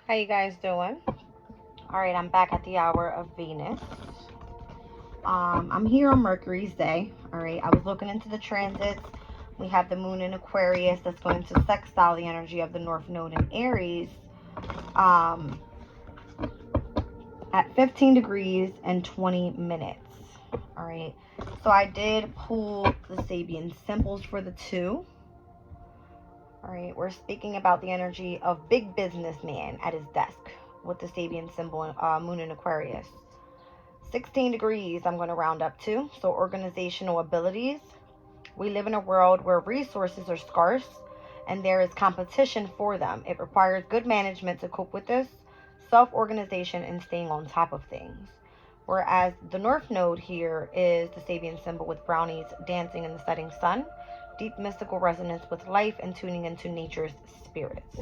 How you guys doing? All right, I'm back at the hour of Venus. I'm here on Mercury's day. All right, I was looking into the transits. We have the moon in Aquarius that's going to sextile the energy of the North Node in Aries um, at 15 degrees and 20 minutes. All right, so I did pull the Sabian symbols for the two. All right, we're speaking about the energy of big businessman at his desk with the Sabian symbol, moon in Aquarius. 16 degrees I'm going to round up to. So organizational abilities. We live in a world where resources are scarce and there is competition for them. It requires good management to cope with this, self-organization, and staying on top of things. Whereas the North Node here is the Sabian symbol with brownies dancing in the setting sun, deep mystical resonance with life and tuning into nature's spirits.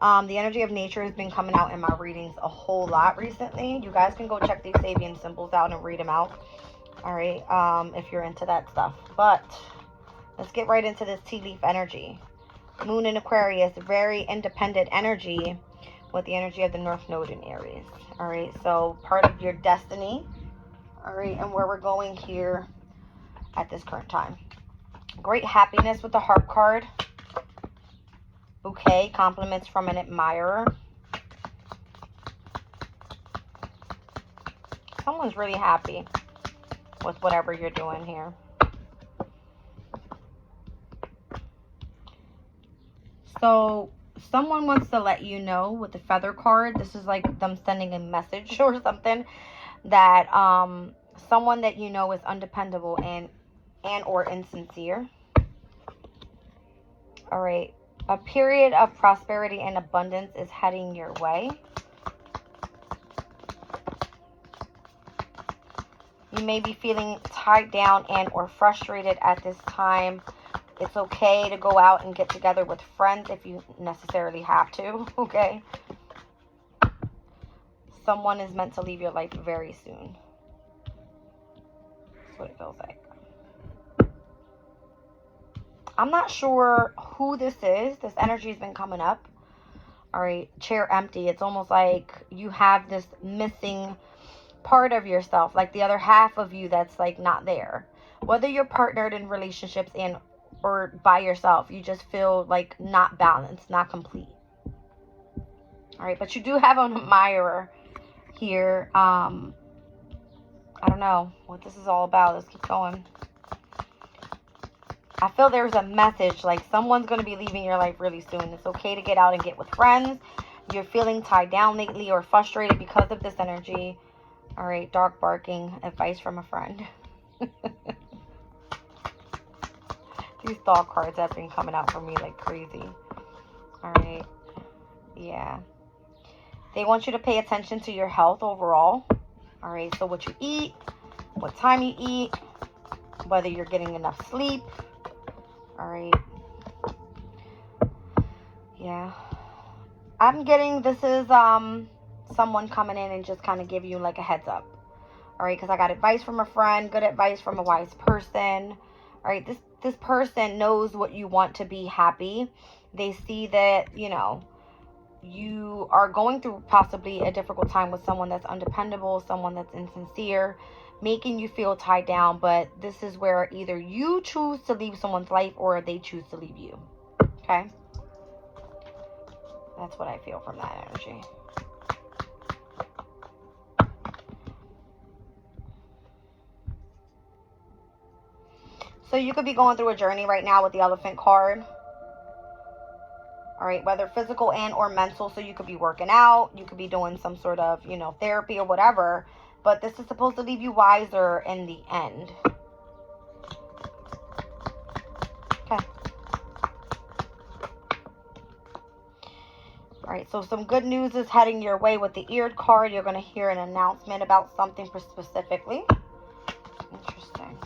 The energy of nature has been coming out in my readings a whole lot recently. You guys can go check these Sabian symbols out and read them out. All right, if you're into that stuff. But let's get right into this tea leaf energy. Moon in Aquarius, very independent energy with the energy of the North Node in Aries. All right, so part of your destiny. All right, and where we're going here at this current time. Great happiness with the Harp card. Bouquet, compliments from an admirer. Someone's really happy with whatever you're doing here. So someone wants to let you know with the feather card, this is like them sending a message or something, that someone that you know is undependable and or insincere. All right. A period of prosperity and abundance is heading your way. You may be feeling tied down and or frustrated at this time. It's okay to go out and get together with friends if you necessarily have to, okay? Someone is meant to leave your life very soon. That's what it feels like. I'm not sure who this is. This energy's been coming up. All right, chair empty. It's almost like you have this missing part of yourself, like the other half of you that's like not there. Whether you're partnered in relationships and or by yourself, you just feel like not balanced, not complete. All right, but you do have an admirer here. I don't know what this is all about. Let's keep going. I feel there's a message, like someone's going to be leaving your life really soon. It's okay to get out and get with friends. You're feeling tied down lately or frustrated because of this energy. All right, dog barking, advice from a friend. These dog cards have been coming out for me like crazy. All right, yeah. They want you to pay attention to your health overall. All right, so what you eat, what time you eat, whether you're getting enough sleep. All right. Yeah. I'm getting this is someone coming in and just kind of give you like a heads up. All right, because I got advice from a friend, good advice from a wise person. All right, this person knows what you want to be happy. They see that, you know, you are going through possibly a difficult time with someone that's undependable, someone that's insincere, making you feel tied down. But this is where either you choose to leave someone's life or they choose to leave you. Okay? That's what I feel from that energy. So you could be going through a journey right now with the Elephant card. All right, whether physical and or mental. So you could be working out. You could be doing some sort of, you know, therapy or whatever. But this is supposed to leave you wiser in the end. Okay. All right, so some good news is heading your way with the Eared card. You're going to hear an announcement about something specifically. Interesting.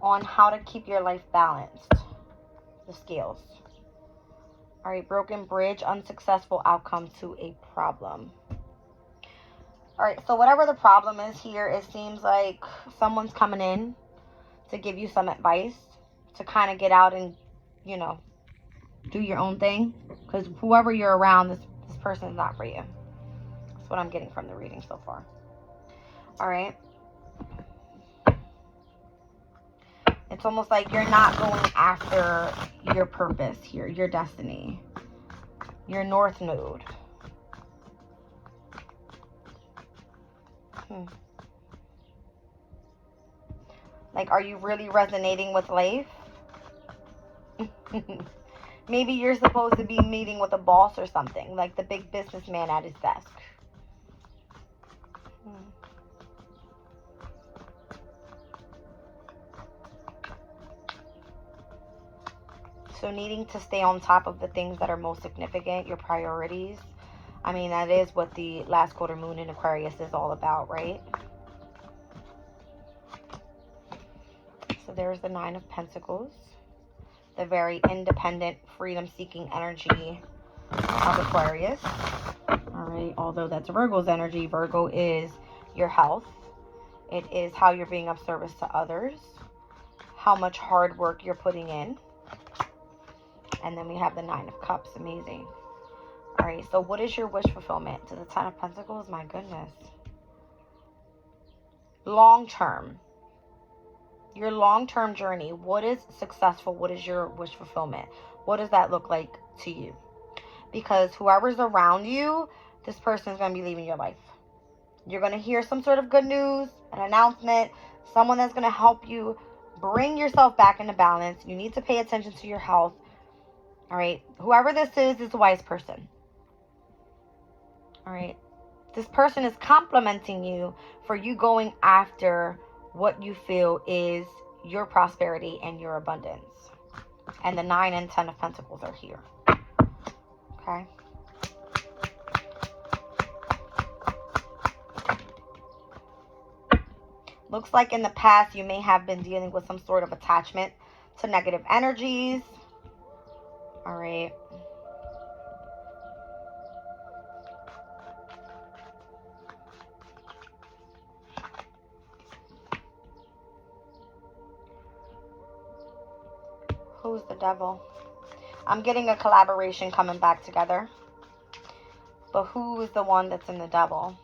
On how to keep your life balanced. The scales. All right, broken bridge, unsuccessful outcome to a problem. All right, so whatever the problem is here, it seems like someone's coming in to give you some advice to kind of get out and, you know, do your own thing. Because whoever you're around, this person is not for you. That's what I'm getting from the reading so far. All right. It's almost like you're not going after your purpose here, your destiny, your North Node. Like, are you really resonating with life? Maybe you're supposed to be meeting with a boss or something, like the big businessman at his desk. So needing to stay on top of the things that are most significant, your priorities. I mean, that is what the last quarter moon in Aquarius is all about, right? So there's the Nine of Pentacles. The very independent, freedom-seeking energy of Aquarius. All right, although that's Virgo's energy, Virgo is your health. It is how you're being of service to others, how much hard work you're putting in. And then we have the Nine of Cups. Amazing. All right, so what is your wish fulfillment? To the Ten of Pentacles? My goodness. Long-term. Your long-term journey. What is successful? What is your wish fulfillment? What does that look like to you? Because whoever's around you, this person is going to be leaving your life. You're going to hear some sort of good news, an announcement, someone that's going to help you bring yourself back into balance. You need to pay attention to your health. All right. Whoever this is a wise person. All right. This person is complimenting you for you going after what you feel is your prosperity and your abundance. And the 9 and 10 of Pentacles are here. Okay. Looks like in the past you may have been dealing with some sort of attachment to negative energies. All right. Who's the devil? I'm getting a collaboration coming back together. But who is the one that's in the devil?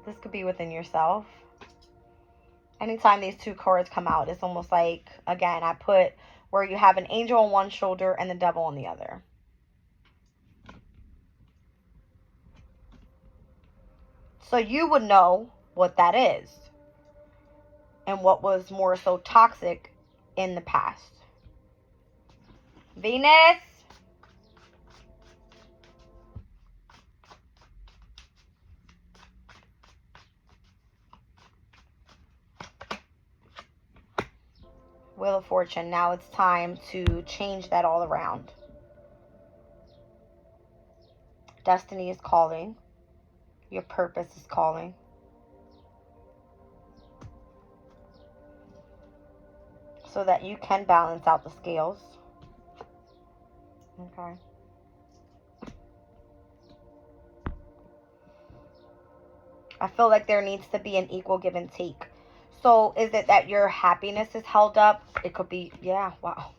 This could be within yourself. Anytime these two cards come out, it's almost like, again, I put where you have an angel on one shoulder and the devil on the other. So you would know what that is and what was more so toxic in the past. Venus. Wheel of Fortune. Now it's time to change that all around. Destiny is calling. Your purpose is calling. So that you can balance out the scales. Okay. I feel like there needs to be an equal give and take. So is it that your happiness is held up? It could be, yeah, wow.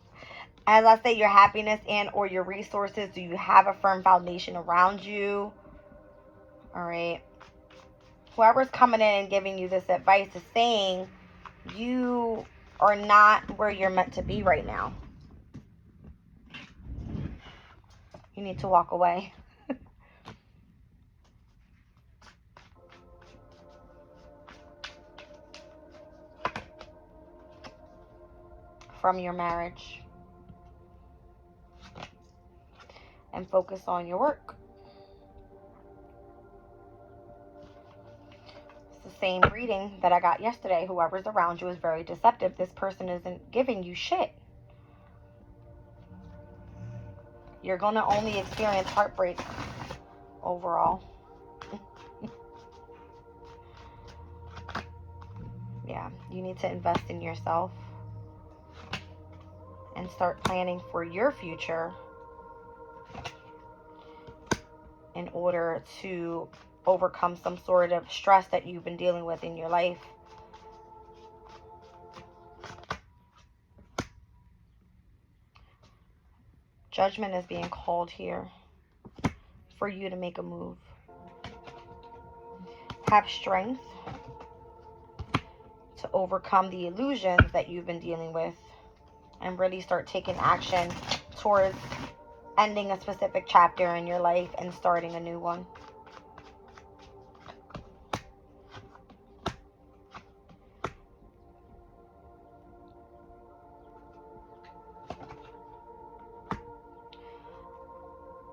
As I say, your happiness and or your resources. Do you have a firm foundation around you? All right. Whoever's coming in and giving you this advice is saying you are not where you're meant to be right now. You need to walk away. From your marriage. And focus on your work. It's the same reading that I got yesterday. Whoever's around you is very deceptive. This person isn't giving you shit. You're going to only experience heartbreak overall. Yeah, you need to invest in yourself and start planning for your future in order to overcome some sort of stress that you've been dealing with in your life. Judgment is being called here for you to make a move. Have strength to overcome the illusions that you've been dealing with and really start taking action towards ending a specific chapter in your life and starting a new one.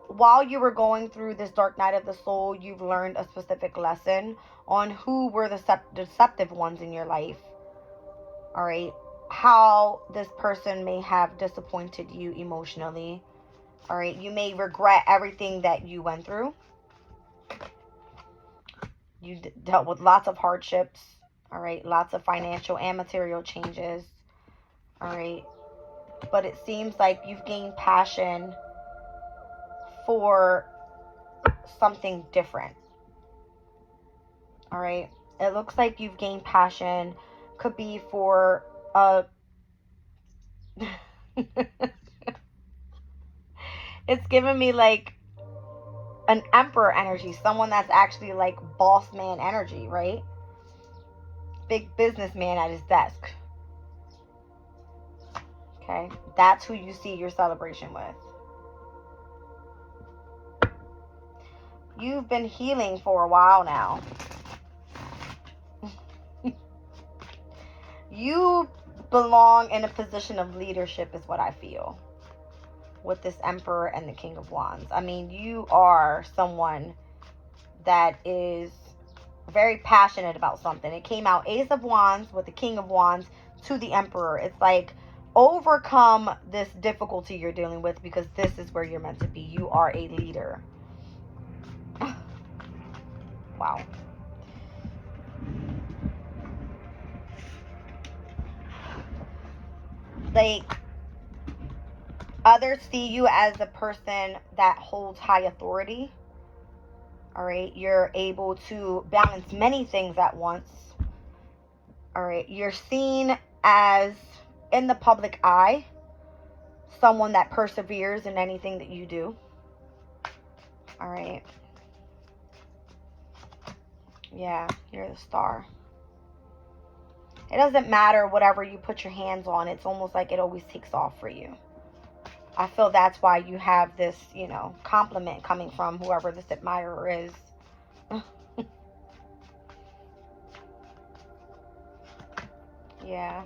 While you were going through this dark night of the soul, you've learned a specific lesson on who were the deceptive ones in your life. All right. How this person may have disappointed you emotionally. All right. You may regret everything that you went through. You dealt with lots of hardships. All right. Lots of financial and material changes. All right. But it seems like you've gained passion for something different. All right. It looks like you've gained passion. Could be for a it's giving me like an emperor energy, someone that's actually like boss man energy, right? Big businessman at his desk. Okay, that's who you see your celebration with. You've been healing for a while now. You belong in a position of leadership is what I feel with this Emperor and the King of Wands. I mean, you are someone that is very passionate about something. It came out Ace of Wands with the King of Wands to the Emperor. It's like, overcome this difficulty you're dealing with because this is where you're meant to be. You are a leader. Wow. Like, others see you as a person that holds high authority. All right. You're able to balance many things at once. All right. You're seen as, in the public eye, someone that perseveres in anything that you do. All right. Yeah, you're the star. It doesn't matter whatever you put your hands on. It's almost like it always takes off for you. I feel that's why you have this, you know, compliment coming from whoever this admirer is. Yeah.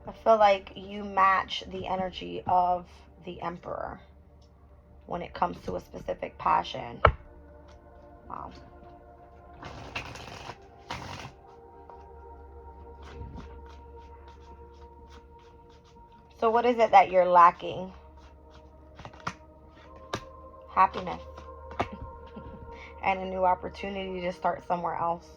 I feel like you match the energy of the Emperor when it comes to a specific passion. Wow. So what is it that you're lacking? Happiness. And a new opportunity to start somewhere else.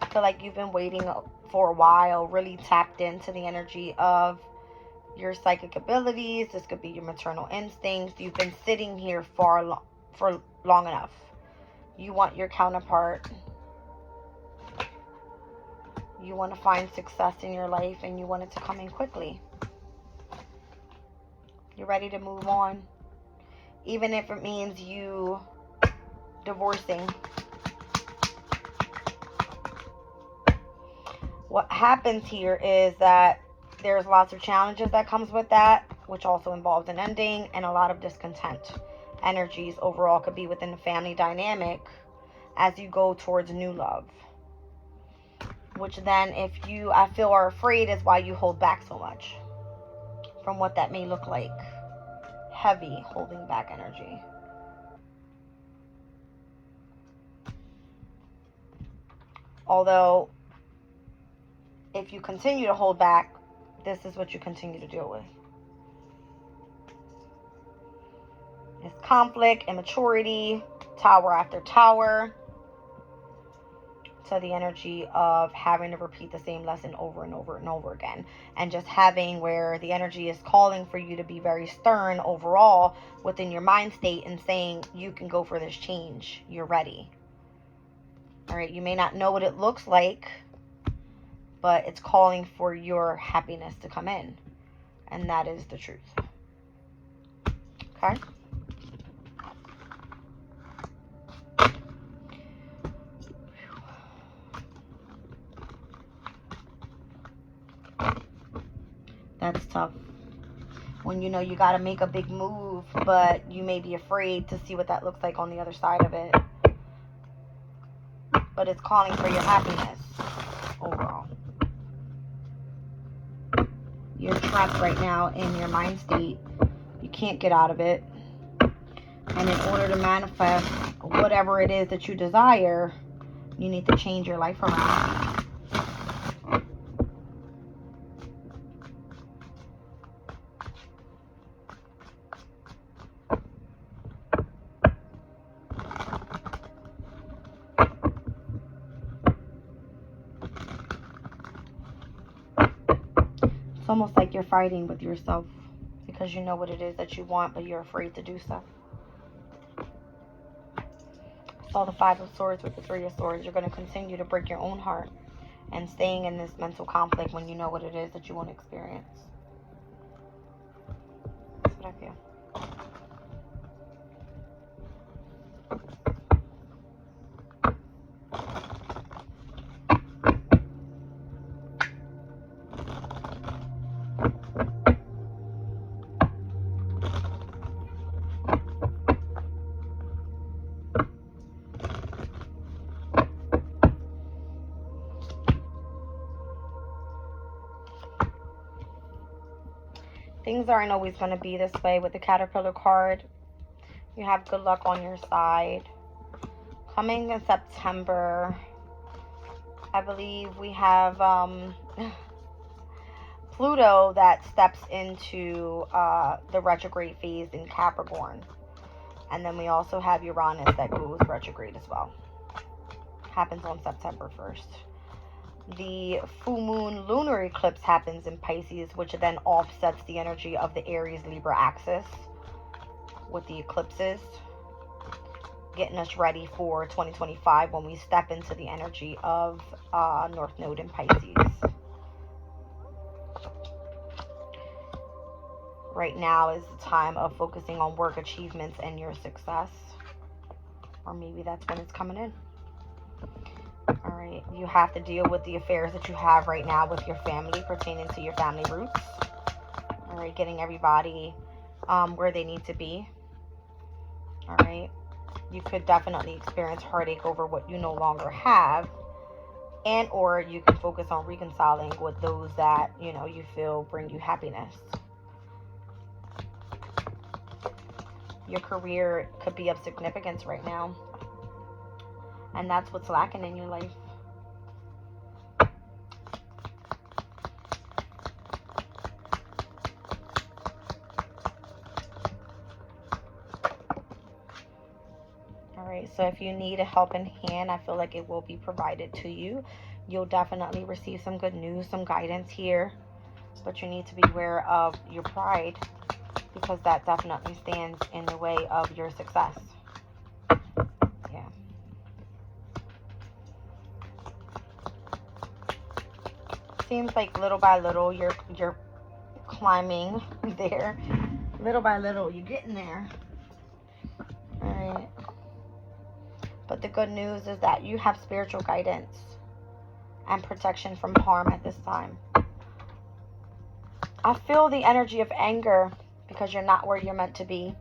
I feel like you've been waiting for a while, really tapped into the energy of your psychic abilities. This could be your maternal instincts. You've been sitting here for long enough. You want your counterpart. You want to find success in your life and you want it to come in quickly. You're ready to move on. Even if it means you divorcing. What happens here is that there's lots of challenges that comes with that, which also involves an ending and a lot of discontent. Energies overall could be within the family dynamic as you go towards new love. Which then, if you, I feel, are afraid is why you hold back so much. From what that may look like. Heavy holding back energy. Although, if you continue to hold back, this is what you continue to deal with. It's conflict, immaturity, tower after tower. to the energy of having to repeat the same lesson over and over and over again, and just having where the energy is calling for you to be very stern overall within your mind state and saying you can go for this change, you're ready. All right, you may not know what it looks like, but it's calling for your happiness to come in, and that is the truth. Okay. That's tough. When you know you got to make a big move, but you may be afraid to see what that looks like on the other side of it. But it's calling for your happiness overall. You're trapped right now in your mind state. You can't get out of it. And in order to manifest whatever it is that you desire, you need to change your life around. It's almost like you're fighting with yourself because you know what it is that you want, but you're afraid to do so. Saw the Five of Swords with the Three of Swords. You're going to continue to break your own heart and staying in this mental conflict when you know what it is that you want to experience. That's what I feel. Things aren't always going to be this way with the Caterpillar card. You have good luck on your side. Coming in September, I believe we have Pluto that steps into the retrograde phase in Capricorn. And then we also have Uranus that goes retrograde as well. Happens on September 1st. The full moon lunar eclipse happens in Pisces, which then offsets the energy of the Aries Libra axis with the eclipses, getting us ready for 2025 when we step into the energy of North Node in Pisces. Right now is the time of focusing on work achievements and your success, or maybe that's when it's coming in. All right, you have to deal with the affairs that you have right now with your family, pertaining to your family roots. All right, getting everybody where they need to be. All right, you could definitely experience heartache over what you no longer have, and or you can focus on reconciling with those that, you know, you feel bring you happiness. Your career could be of significance right now, and that's what's lacking in your life. All right, so if you need a helping hand, I feel like it will be provided to you. You'll definitely receive some good news, some guidance here, but you need to be aware of your pride, because that definitely stands in the way of your success. Yeah. Seems like little by little you're climbing there. Little by little you're getting there. All right. But the good news is that you have spiritual guidance and protection from harm at this time. I feel the energy of anger because you're not where you're meant to be.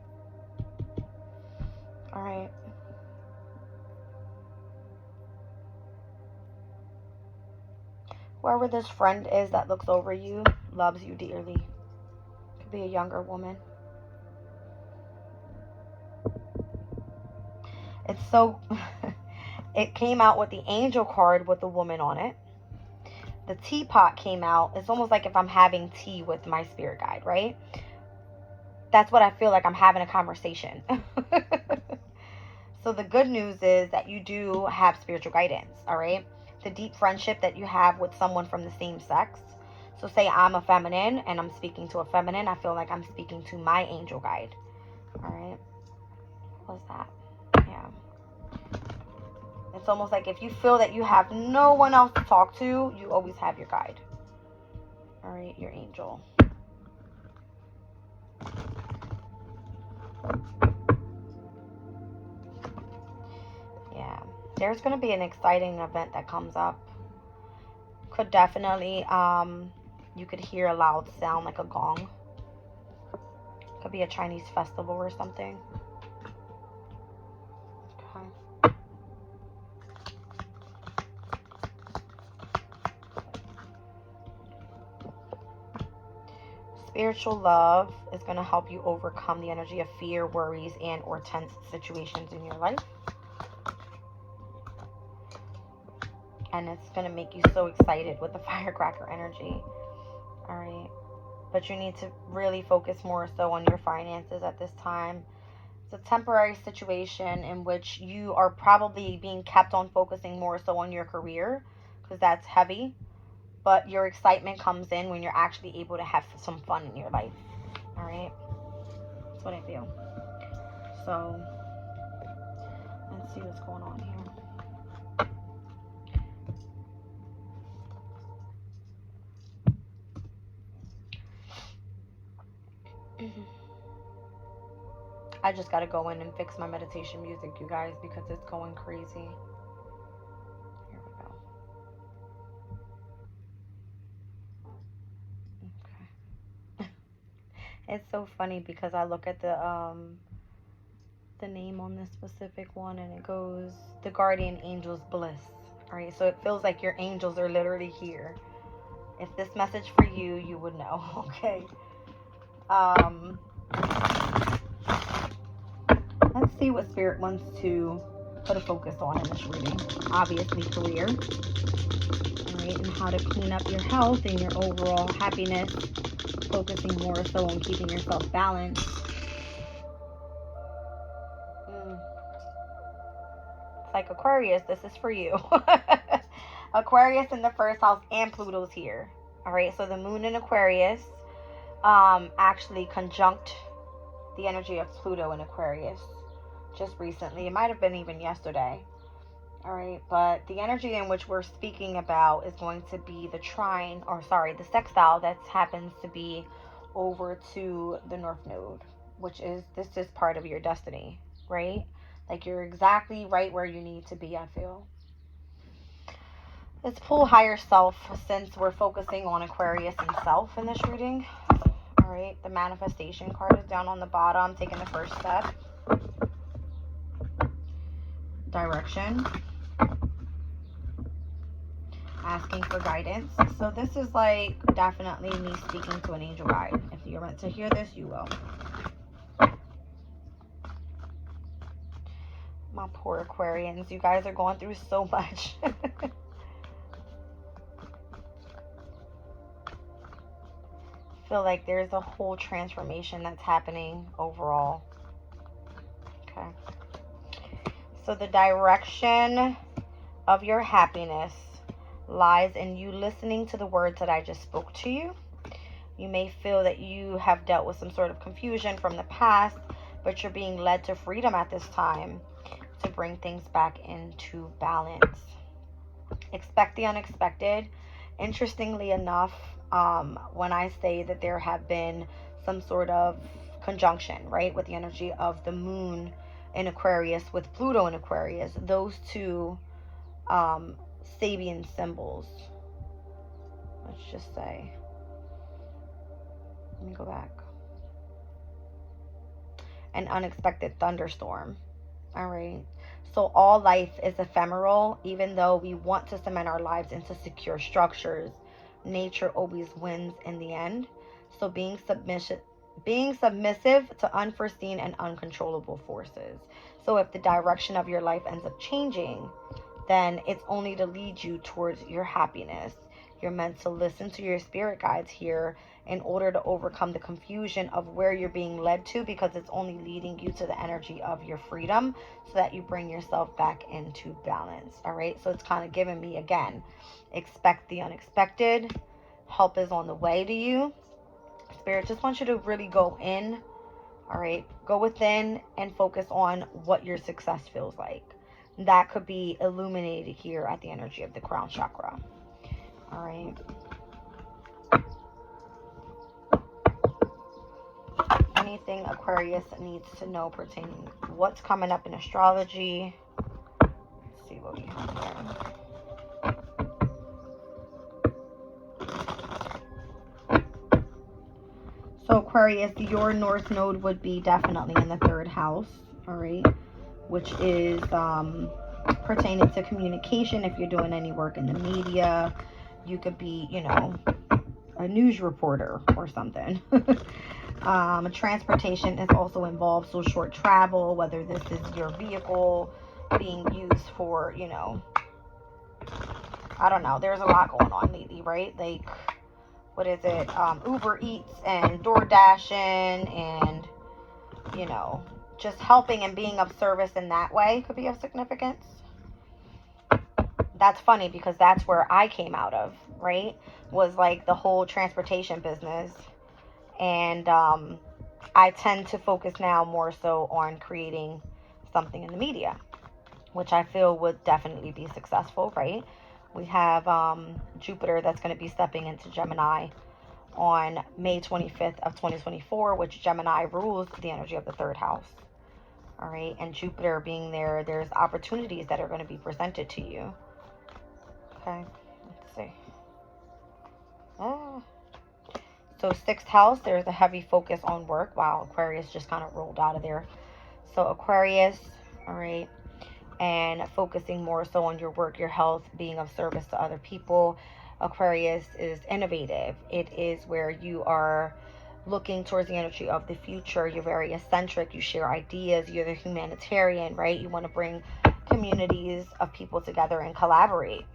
All right. Whoever this friend is that looks over you loves you dearly. Could be a younger woman. It's so... It came out with the angel card with the woman on it. The teapot came out. It's almost like if I'm having tea with my spirit guide, right? That's what I feel like. I'm having a conversation. So the good news is that you do have spiritual guidance, all right? The deep friendship that you have with someone from the same sex. So say I'm a feminine and I'm speaking to a feminine, I feel like I'm speaking to my angel guide, all right? What's that? Yeah. It's almost like if you feel that you have no one else to talk to, you always have your guide, all right? Your angel. Yeah. There's going to be an exciting event that comes up. Could definitely, you could hear a loud sound like a gong. Could be a Chinese festival or something. Okay. Spiritual love is going to help you overcome the energy of fear, worries, and or tense situations in your life. And it's going to make you so excited with the firecracker energy. All right. But you need to really focus more so on your finances at this time. It's a temporary situation in which you are probably being kept on focusing more so on your career, because that's heavy. But your excitement comes in when you're actually able to have some fun in your life. All right? That's what I feel. So, let's see what's going on here. I just got to go in and fix my meditation music, you guys, because it's going crazy. Here we go. Okay. It's so funny because I look at the name on this specific one and it goes, the guardian angel's bliss. All right, so it feels like your angels are literally here. If this message for you, you would know. Okay. Let's see what Spirit wants to put a focus on in this reading. Obviously, career. All right, and how to clean up your health and your overall happiness, focusing more so on keeping yourself balanced. It's like Aquarius, this is for you. Aquarius in the first house and Pluto's here. All right, so the moon in Aquarius actually conjunct the energy of Pluto in Aquarius just recently. It might have been even yesterday. All right, but the energy in which we're speaking about is going to be the trine, or sorry, the sextile that happens to be over to the North Node, which is, this is part of your destiny, right? Like you're exactly right where you need to be, I feel. Let's pull higher self since we're focusing on Aquarius and self in this reading. All right, the manifestation card is down on the bottom, taking the first step. Direction. Asking for guidance. So this is like definitely me speaking to an angel guide. If you're meant to hear this, you will. My poor Aquarians, you guys are going through so much. Feel like there's a whole transformation that's happening overall. Okay. So the direction of your happiness lies in you listening to the words that I just spoke to you. You may feel that you have dealt with some sort of confusion from the past, but you're being led to freedom at this time to bring things back into balance. Expect the unexpected. Interestingly enough, when I say that there have been some sort of conjunction, right, with the energy of the moon in Aquarius with Pluto in Aquarius, those two Sabian symbols, let's just say, let me go back, an unexpected thunderstorm. All right, so all life is ephemeral. Even though we want to cement our lives into secure structures, nature always wins in the end. So being submissive to unforeseen and uncontrollable forces. So if the direction of your life ends up changing, then it's only to lead you towards your happiness, You're meant to listen to your spirit guides here in order to overcome the confusion of where you're being led to, because it's only leading you to the energy of your freedom so that you bring yourself back into balance. All right. So it's kind of giving me, again, expect the unexpected. Help is on the way to you. Spirit just wants you to really go in. All right. Go within and focus on what your success feels like. That could be illuminated here at the energy of the crown chakra. All right. Anything Aquarius needs to know pertaining what's coming up in astrology. Let's see what we have here. So Aquarius, your North Node would be definitely in the 3rd house, all right, which is pertaining to communication. If you're doing any work in the media, you could be, you know, a news reporter or something. Transportation is also involved, so short travel, whether this is your vehicle being used for, you know, I don't know, there's a lot going on lately, right? Like, what is it, Uber Eats and Door Dashing, and, you know, just helping and being of service in that way could be of significance. That's funny because that's where I came out of, right? Was like the whole transportation business. And I tend to focus now more so on creating something in the media, which I feel would definitely be successful, right? We have Jupiter that's going to be stepping into Gemini on May 25th of 2024, which Gemini rules the energy of the 3rd house. All right. And Jupiter being there, there's opportunities that are going to be presented to you. Okay. Let's see. So 6th house, there's a heavy focus on work. Wow, Aquarius just kind of rolled out of there. So Aquarius, all right, and focusing more so on your work, your health, being of service to other people. Aquarius is innovative. It is where you are looking towards the energy of the future. You're very eccentric. You share ideas. You're the humanitarian, right? You want to bring communities of people together and collaborate.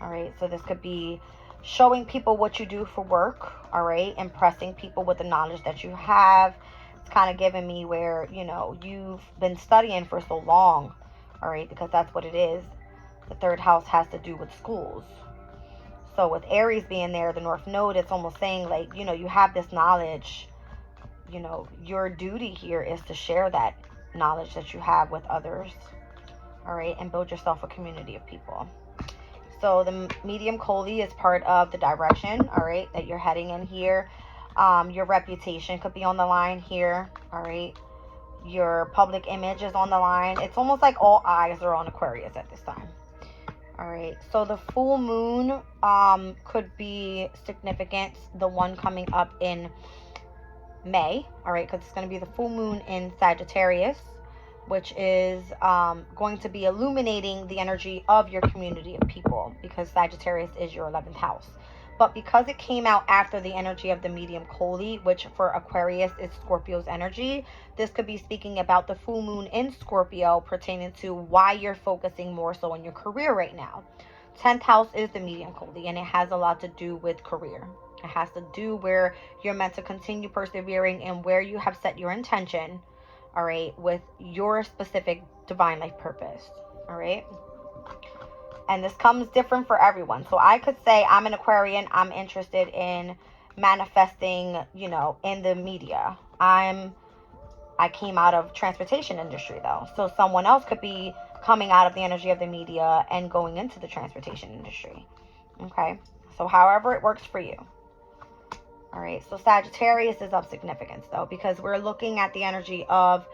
All right, so this could be showing people what you do for work, all right, impressing people with the knowledge that you have. It's kind of giving me where, you know, you've been studying for so long, all right, because that's what it is. The 3rd house has to do with schools. So with Aries being there, the North Node, it's almost saying like, you know, you have this knowledge, you know, your duty here is to share that knowledge that you have with others, all right, and build yourself a community of people. So the medium Coley is part of the direction, all right, that you're heading in here. Your reputation could be on the line here, all right. Your public image is on the line. It's almost like all eyes are on Aquarius at this time. All right. So the full moon could be significant. The one coming up in May, all right, because it's going to be the full moon in Sagittarius, which is going to be illuminating the energy of your community of people, because Sagittarius is your 11th house. But because it came out after the energy of the medium Coley, which for Aquarius is Scorpio's energy, this could be speaking about the full moon in Scorpio pertaining to why you're focusing more so on your career right now. 10th house is the medium Coley, and it has a lot to do with career. It has to do where you're meant to continue persevering and where you have set your intention, all right, with your specific divine life purpose, all right? And this comes different for everyone. So I could say I'm an Aquarian. I'm interested in manifesting, you know, in the media. I came out of transportation industry though. So someone else could be coming out of the energy of the media and going into the transportation industry. Okay. So however it works for you. All right, so Sagittarius is of significance, though, because we're looking at the energy of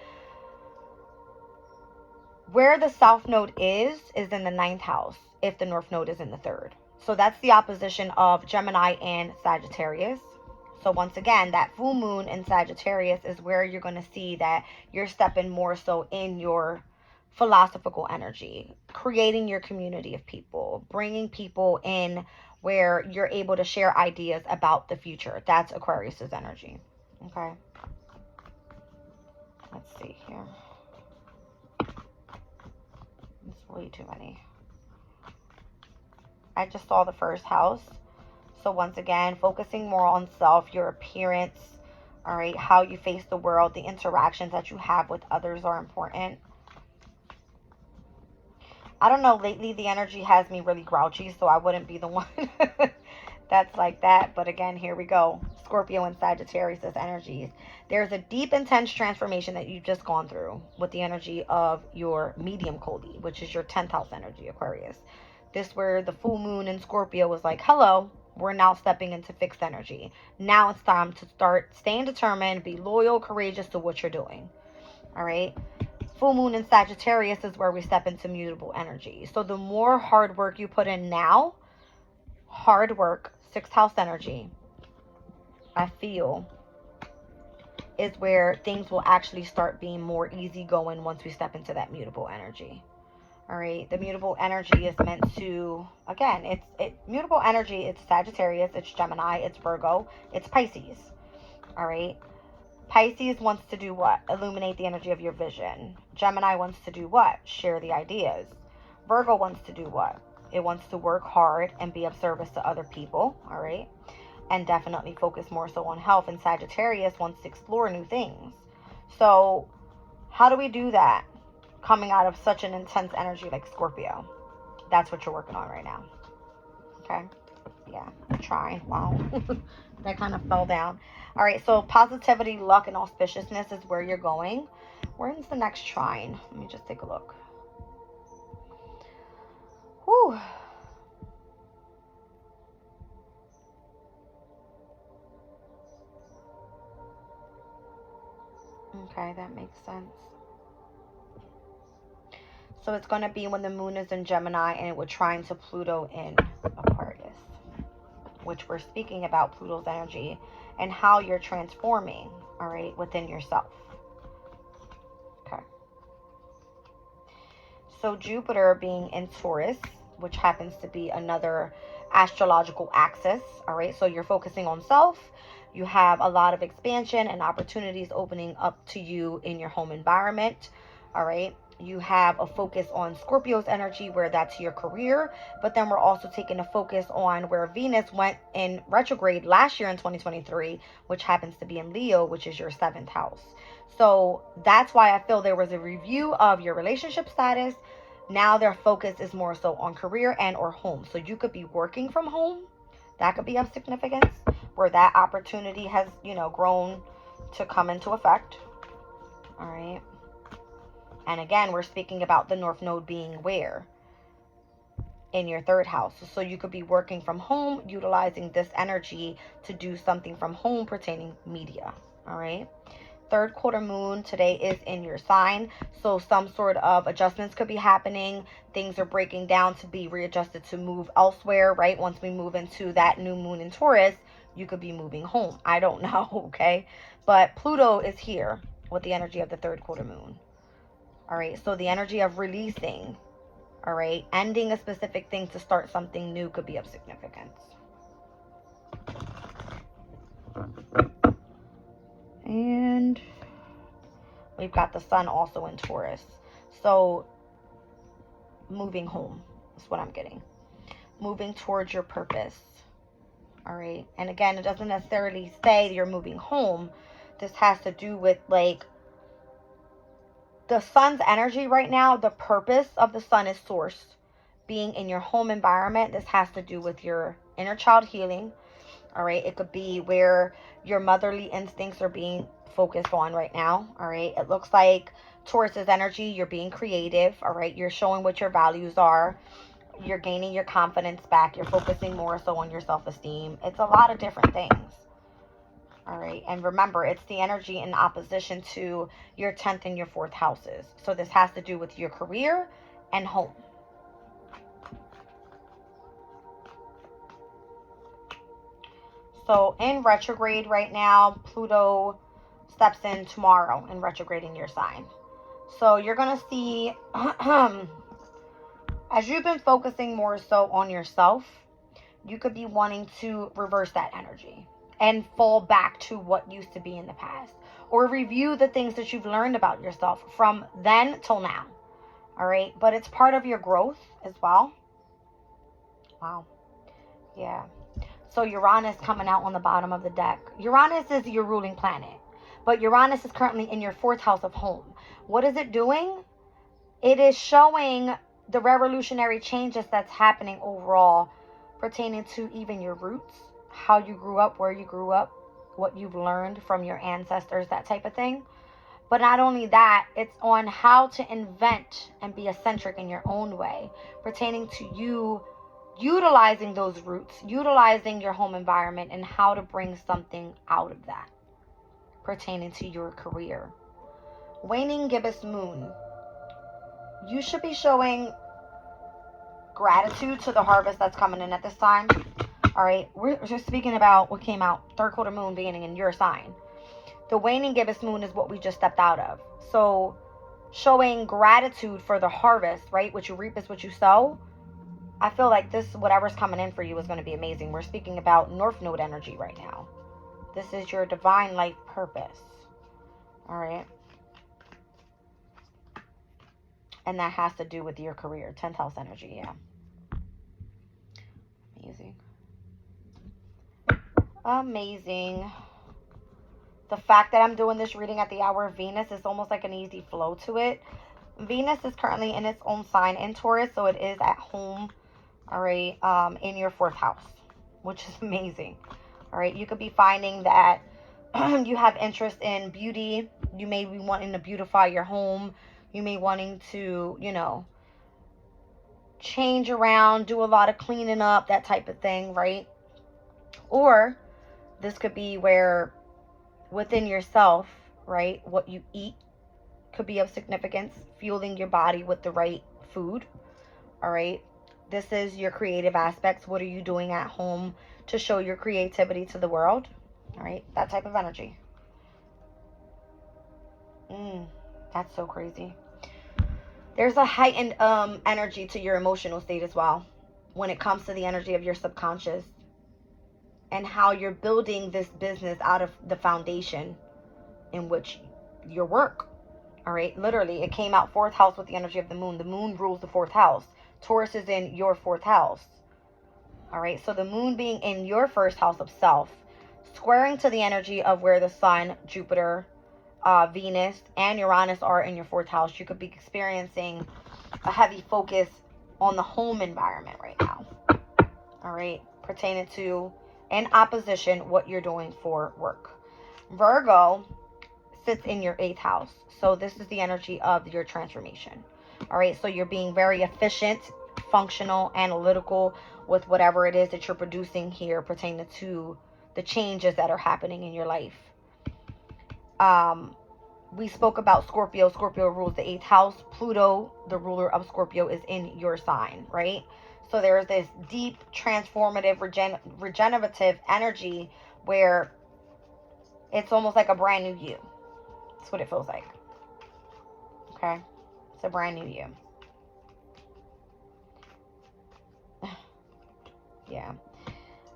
where the South Node is in the 9th house, if the North Node is in the 3rd. So that's the opposition of Gemini and Sagittarius. So once again, that full moon in Sagittarius is where you're going to see that you're stepping more so in your philosophical energy, creating your community of people, bringing people in where you're able to share ideas about the future. That's Aquarius's energy. Okay. Let's see here. It's way too many. I just saw the 1st house. So once again, focusing more on self, your appearance, all right, how you face the world, the interactions that you have with others are important. I don't know, lately the energy has me really grouchy, so I wouldn't be the one that's like that. But again, here we go. Scorpio and Sagittarius energies. There's a deep, intense transformation that you've just gone through with the energy of your medium Kodi, which is your 10th house energy, Aquarius. This where the full moon in Scorpio was like, hello, we're now stepping into fixed energy. Now it's time to start staying determined, be loyal, courageous to what you're doing. All right. Full moon in Sagittarius is where we step into mutable energy. So the more hard work you put in now, hard work, 6th house energy, I feel, is where things will actually start being more easygoing once we step into that mutable energy. All right, the mutable energy is meant to, again, mutable energy, it's Sagittarius, it's Gemini, it's Virgo, it's Pisces. All right. Pisces wants to do what? Illuminate the energy of your vision. Gemini wants to do what? Share the ideas. Virgo wants to do what? It wants to work hard and be of service to other people, all right? And definitely focus more so on health. And Sagittarius wants to explore new things. So how do we do that? Coming out of such an intense energy like Scorpio. That's what you're working on right now. Okay? Yeah, I'm trying. Wow. That kind of fell down. All right, so positivity, luck, and auspiciousness is where you're going. Where's the next trine? Let me just take a look. Whew. Okay, that makes sense. So it's going to be when the moon is in Gemini and it would trine to Pluto in Aquarius, which we're speaking about Pluto's energy and how you're transforming, all right, within yourself. Okay. So Jupiter being in Taurus, which happens to be another astrological axis, all right, so you're focusing on self. You have a lot of expansion and opportunities opening up to you in your home environment, all right. You have a focus on Scorpio's energy where that's your career, but then we're also taking a focus on where Venus went in retrograde last year in 2023, which happens to be in Leo, which is your 7th house. So that's why I feel there was a review of your relationship status. Now their focus is more so on career and or home. So you could be working from home. That could be of significance where that opportunity has, grown to come into effect. All right. And again, we're speaking about the North Node being where? In your 3rd house. So you could be working from home, utilizing this energy to do something from home pertaining media. All right. 3rd quarter moon today is in your sign. So some sort of adjustments could be happening. Things are breaking down to be readjusted to move elsewhere, right? Once we move into that new moon in Taurus, you could be moving home. I don't know, okay? But Pluto is here with the energy of the 3rd quarter moon. All right, so the energy of releasing, all right, ending a specific thing to start something new could be of significance. And we've got the sun also in Taurus. So moving home is what I'm getting. Moving towards your purpose. All right. And again, it doesn't necessarily say you're moving home. This has to do with like the sun's energy right now. The purpose of the sun is source. Being in your home environment. This has to do with your inner child healing. All right. It could be where your motherly instincts are being focused on right now. All right. It looks like Taurus's energy. You're being creative. All right. You're showing what your values are. You're gaining your confidence back. You're focusing more so on your self-esteem. It's a lot of different things. All right. And remember, it's the energy in opposition to your 10th and your 4th houses. So this has to do with your career and home. So in retrograde right now, Pluto steps in tomorrow in retrograding your sign. So you're going to see, as you've been focusing more so on yourself, you could be wanting to reverse that energy and fall back to what used to be in the past, or review the things that you've learned about yourself from then till now. All right. But it's part of your growth as well. Wow. Yeah. So Uranus coming out on the bottom of the deck. Uranus is your ruling planet. But Uranus is currently in your 4th house of home. What is it doing? It is showing the revolutionary changes that's happening overall pertaining to even your roots, how you grew up, where you grew up, what you've learned from your ancestors, that type of thing. But not only that, it's on how to invent and be eccentric in your own way, pertaining to you utilizing those roots, utilizing your home environment, and how to bring something out of that pertaining to your career. Waning gibbous moon. You should be showing gratitude to the harvest that's coming in at this time. All right, we're just speaking about what came out, 3rd quarter moon beginning in your sign. The waning gibbous moon is what we just stepped out of. So showing gratitude for the harvest, right? What you reap is what you sow. I feel like this, whatever's coming in for you, is going to be amazing. We're speaking about North Node energy right now. This is your divine life purpose. All right. And that has to do with your career. 10th house energy, yeah. Amazing. Amazing. The fact that I'm doing this reading at the hour of Venus is almost like an easy flow to it. Venus is currently in its own sign in Taurus, so it is at home, all right, in your 4th house, which is amazing. All right, you could be finding that you have interest in beauty. You may be wanting to beautify your home. You may wanting to, you know, change around, do a lot of cleaning up, that type of thing, right? Or this could be where within yourself, right, what you eat could be of significance, fueling your body with the right food, all right? This is your creative aspects. What are you doing at home to show your creativity to the world, all right? That type of energy. That's so crazy. There's a heightened energy to your emotional state as well when it comes to the energy of your subconscious and how you're building this business out of the foundation in which your work, all right? Literally, it came out 4th house with the energy of the moon. The moon rules the 4th house. Taurus is in your 4th house, all right? So the moon being in your 1st house of self, squaring to the energy of where the sun, Jupiter, Venus, and Uranus are in your 4th house, you could be experiencing a heavy focus on the home environment right now, all right? Pertaining to, in opposition, what you're doing for work. Virgo sits in your 8th house. So this is the energy of your transformation. All right. So you're being very efficient, functional, analytical with whatever it is that you're producing here pertaining to the changes that are happening in your life. We spoke about Scorpio. Scorpio rules the 8th house. Pluto, the ruler of Scorpio, is in your sign, right? So there is this deep, transformative, regenerative energy where it's almost like a brand new you. That's what it feels like. Okay? It's a brand new you. Yeah.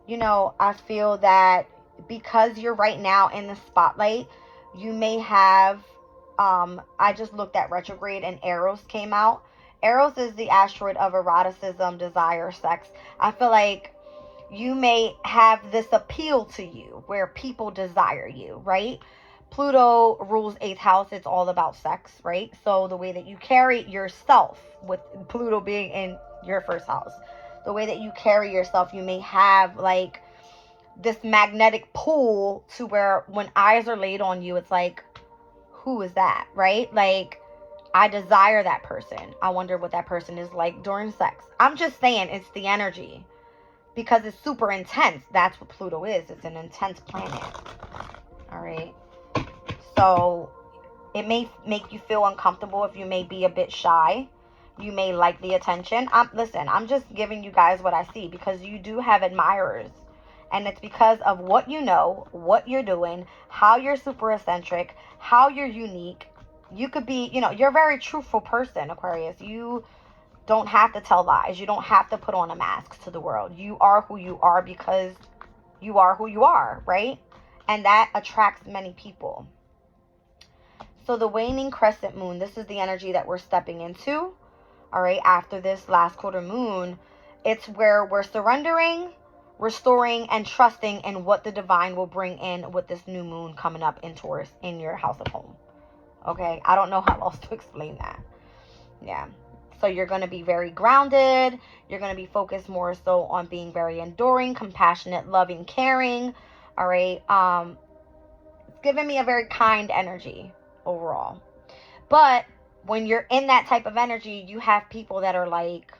You know, I feel that because you're right now in the spotlight, you may have, I just looked at retrograde and Eros came out. Eros is the asteroid of eroticism, desire, sex. I feel like you may have this appeal to you where people desire you, right? Pluto rules 8th house. It's all about sex, right? So the way that you carry yourself, with Pluto being in your 1st house, the way that you carry yourself, you may have like this magnetic pull to where when eyes are laid on you, it's like, who is that, right? Like, I desire that person. I wonder what that person is like during sex. I'm just saying, it's the energy because it's super intense. That's what Pluto is. It's an intense planet. All right. So it may make you feel uncomfortable if you may be a bit shy. You may like the attention. Listen, I'm just giving you guys what I see because you do have admirers. And it's because of what you know, what you're doing, how you're super eccentric, how you're unique. You could be, you know, you're a very truthful person, Aquarius. You don't have to tell lies. You don't have to put on a mask to the world. You are who you are because you are who you are, right? And that attracts many people. So the waning crescent moon, this is the energy that we're stepping into, all right, after this last quarter moon. It's where we're surrendering, restoring and trusting in what the divine will bring in with this new moon coming up in Taurus in your house of home. Okay, I don't know how else to explain that. Yeah. So you're going to be very grounded. You're going to be focused more so on being very enduring, compassionate, loving, caring. All right. It's giving me a very kind energy overall. But when you're in that type of energy, you have people that are like,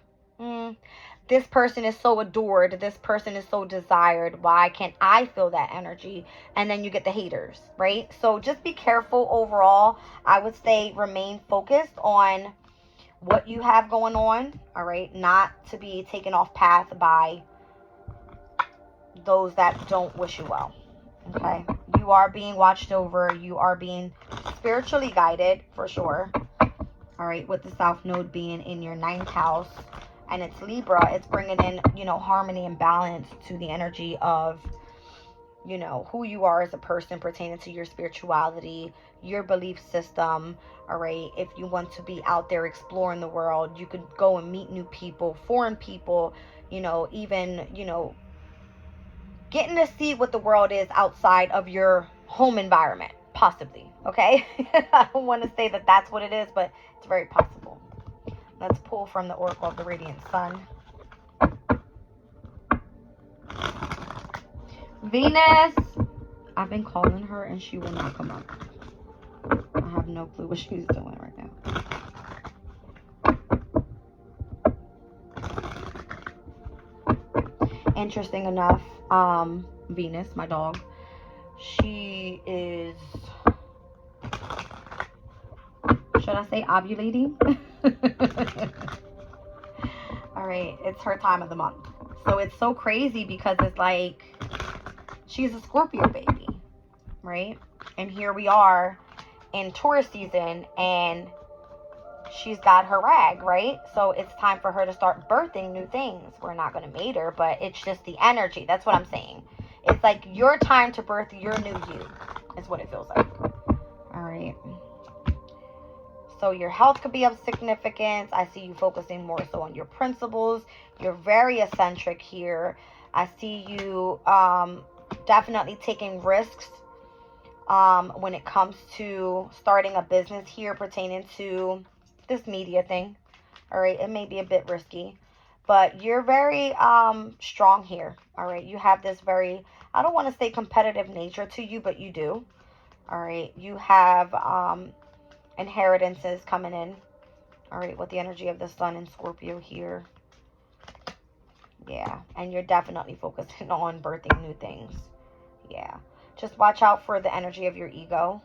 this person is so adored. This person is so desired. Why can't I feel that energy? And then you get the haters, right? So just be careful overall. I would say remain focused on what you have going on, all right? Not to be taken off path by those that don't wish you well, okay? You are being watched over. You are being spiritually guided for sure, all right? With the South Node being in your 9th house and it's Libra, it's bringing in, you know, harmony and balance to the energy of, you know, who you are as a person pertaining to your spirituality, your belief system. All right, if you want to be out there exploring the world, you could go and meet new people, foreign people, you know, even, you know, getting to see what the world is outside of your home environment, possibly. Okay, I don't want to say that that's what it is, but it's very possible. Let's pull from the Oracle of the Radiant Sun. Venus. I've been calling her and she will not come up. I have no clue what she's doing right now. Interesting enough, Venus, my dog, she is, should I say ovulating? All right, it's her time of the month. So it's so crazy because it's like she's a Scorpio baby, right? And here we are in Taurus season and she's got her rag, right? So it's time for her to start birthing new things. We're not going to mate her, but it's just the energy. That's what I'm saying. It's like your time to birth your new you is what it feels like. All right. So your health could be of significance. I see you focusing more so on your principles. You're very eccentric here. I see you definitely taking risks when it comes to starting a business here pertaining to this media thing. All right, it may be a bit risky, but you're very strong here. All right, you have this very, I don't want to say competitive nature to you, but you do. All right, you have inheritances coming in. All right, with the energy of the sun in Scorpio here. Yeah, and you're definitely focusing on birthing new things. Yeah, just watch out for the energy of your ego,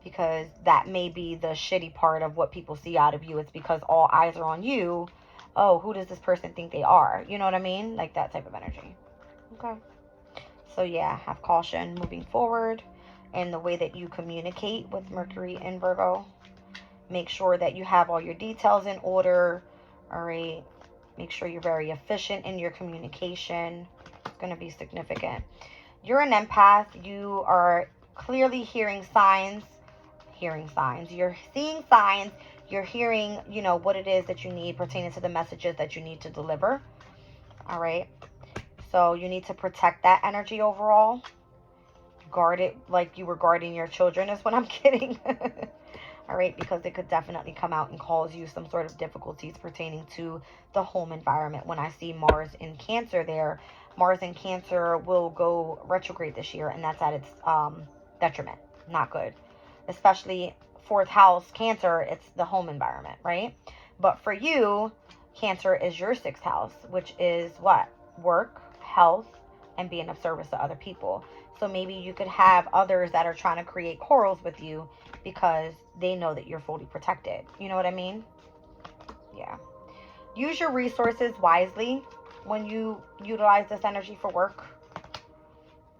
because that may be the shitty part of what people see out of you. It's because all eyes are on you. Oh, who does this person think they are? You know what I mean? Like that type of energy. Okay. So yeah, have caution moving forward in the way that you communicate with Mercury and Virgo. Make sure that you have all your details in order. All right. Make sure you're very efficient in your communication. It's going to be significant. You're an empath. You are clearly hearing signs. You're seeing signs. You're hearing, you know, what it is that you need pertaining to the messages that you need to deliver. All right. So you need to protect that energy overall. Guard it like you were guarding your children is what I'm getting. All right, because it could definitely come out and cause you some sort of difficulties pertaining to the home environment. When I see Mars in Cancer there, Mars in Cancer will go retrograde this year, and that's at its detriment. Not good. Especially 4th house, Cancer, it's the home environment, right? But for you, Cancer is your 6th house, which is what? Work, health, and being of service to other people. So maybe you could have others that are trying to create quarrels with you because they know that you're fully protected. You know what I mean? Yeah. Use your resources wisely when you utilize this energy for work.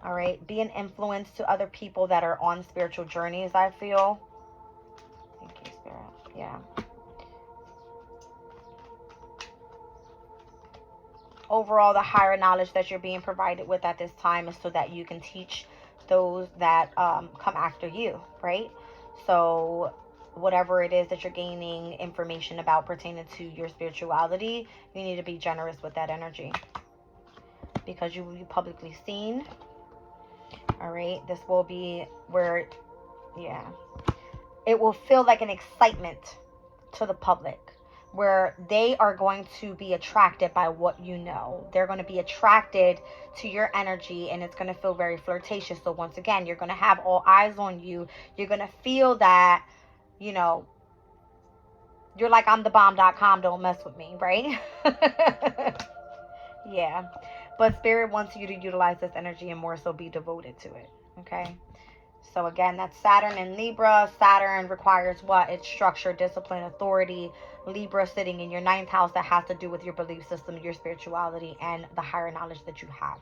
All right. Be an influence to other people that are on spiritual journeys, I feel. Thank you, Spirit. Yeah. Overall, the higher knowledge that you're being provided with at this time is so that you can teach those that come after you, right? So whatever it is that you're gaining information about pertaining to your spirituality, you need to be generous with that energy. because you will be publicly seen. All right. This will be where, yeah, it will feel like an excitement to the public, where they are going to be attracted by what you know. They're going to be attracted to your energy, and it's going to feel very flirtatious. So once again, you're going to have all eyes on you. You're going to feel that, you know, you're like, I'm the bomb.com, don't mess with me, right? Yeah. But Spirit wants you to utilize this energy and more so be devoted to it, okay? So again, that's Saturn in Libra. Saturn requires what? It's structure, discipline, authority. Libra sitting in your 9th house, that has to do with your belief system, your spirituality, and the higher knowledge that you have.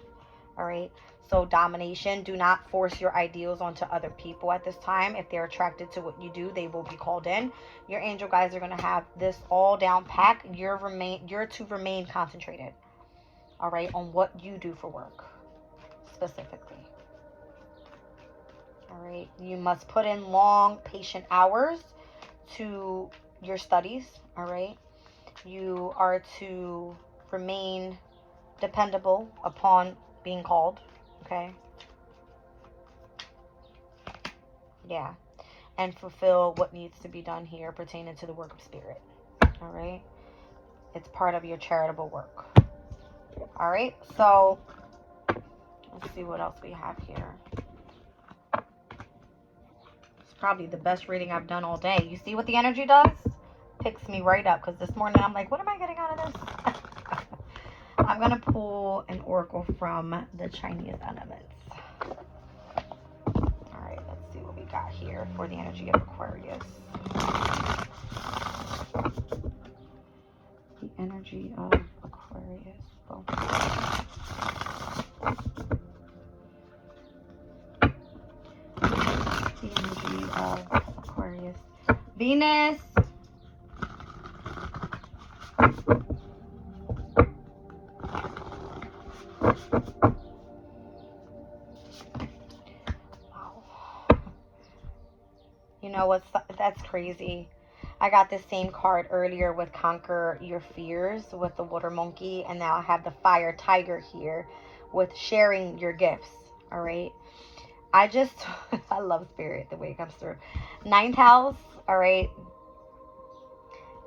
All right. So domination. Do not force your ideals onto other people at this time. If they're attracted to what you do, they will be called in. Your angel guides are going to have this all down pack. You're to remain concentrated. All right. On what you do for work specifically. All right. You must put in long, patient hours to your studies. All right. You are to remain dependable upon being called. Okay. Yeah. And fulfill what needs to be done here pertaining to the work of Spirit. All right. It's part of your charitable work. All right. So let's see what else we have here. It's probably the best reading I've done all day. You see what the energy does? Picks me right up, because this morning I'm like, what am I getting out of this? I'm going to pull an oracle from the Chinese elements. All right, let's see what we got here for the energy of Aquarius. The energy of Aquarius. Oh. The energy of Aquarius. Venus. You know what's, that's crazy. I got the same card earlier with Conquer Your Fears with the water monkey, and now I have the fire tiger here with sharing your gifts. All right. I love Spirit, the way it comes through. 9th house. All right.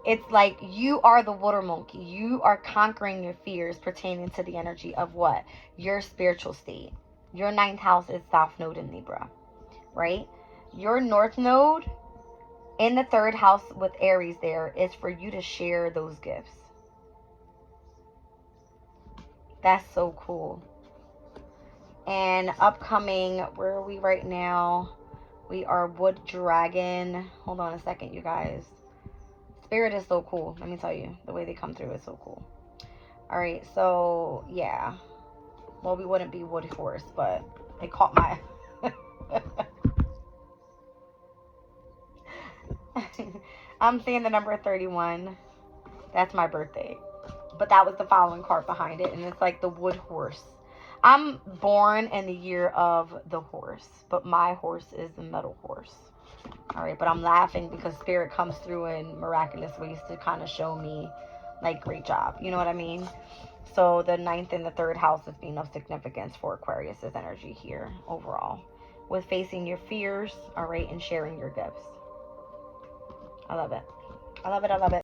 It's like you are the water monkey. You are conquering your fears pertaining to the energy of what? Your spiritual state. Your 9th house is South Node in Libra, right? Your North Node in the 3rd house with Aries there is for you to share those gifts. That's so cool. And upcoming, where are we right now? We are Wood Dragon. Hold on a second, you guys. Spirit is so cool. Let me tell you, the way they come through is so cool. All right, so yeah. Well, we wouldn't be Wood Horse, but it caught my... I'm seeing the number 31. That's my birthday. But that was the following card behind it. And it's like the wood horse. I'm born in the year of the horse. But my horse is the metal horse. Alright, but I'm laughing because Spirit comes through in miraculous ways to kind of show me, like, great job. You know what I mean? So the 9th and the 3rd house is being of significance for Aquarius's energy here overall. With facing your fears, alright, and sharing your gifts. I love it. I love it. I love it.